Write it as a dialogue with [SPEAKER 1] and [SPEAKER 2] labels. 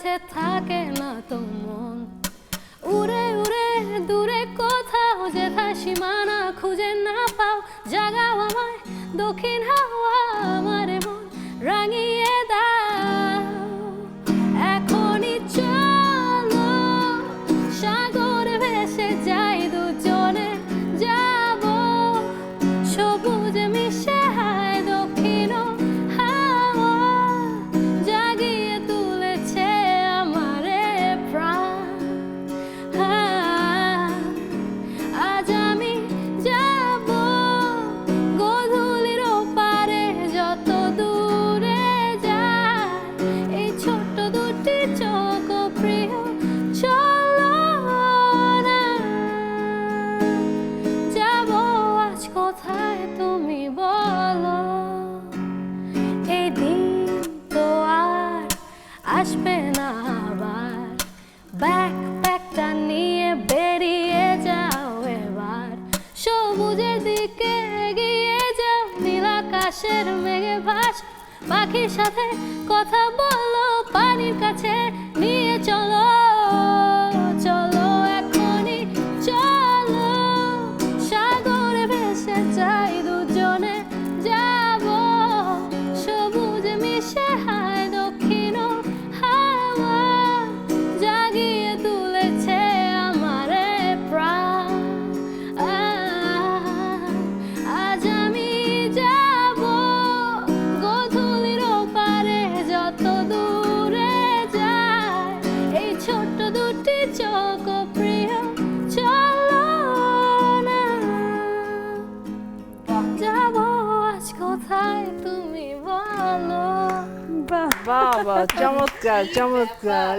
[SPEAKER 1] মাঝে থাকে না তো মন। উড়ে উড়ে দূরে কোথাও যেথায় সীমানা খুঁজে না পাও, জাগাও আমায় দক্ষিণ হাওয়া, আমার মন রাঙিয়ে দাও। এখনই চলো সাগরে ভেসে যাই দুজনে, যাব সবুজে মিশে হায় দক্ষিণ হাওয়া, জাগিয়ে তুলেছে আমারে প্রাণ। আজ আমি যাব গোধূলির ওপারে, যত দূরে যায় এই ছোট্ট দুটি চোখ প্রিয়, চলো না। যাব আজ কোথায় তুমি বলো, এই দিন তো আর আসবে না আবার। ব্যাকপ্যাকটা নিয়ে বেরিয়ে যাও এবার, সবুজের দিকে এগিয়ে যাও, নীল আকাশের মেঘে ভাস, পাখির সাথে কথা বলো, পানির কাছে নিয়ে চলো। চলো এখনই চলো সাগরে ভেসে যাই দুজনে, যাব সবুজে মিশে হায় দক্ষিণ হাওয়া, জাগিয়ে তুলেছে আমারে প্রাণ। আজ আমি যাব গোধূলির ওপারে, যত দূরে যায় এই ছোট্ট দুটি চোখ প্রিয়, চলো না। যাব আজ কোথায় তুমি বলো।
[SPEAKER 2] বাহ বাহ বাহ, চমৎকার চমৎকার।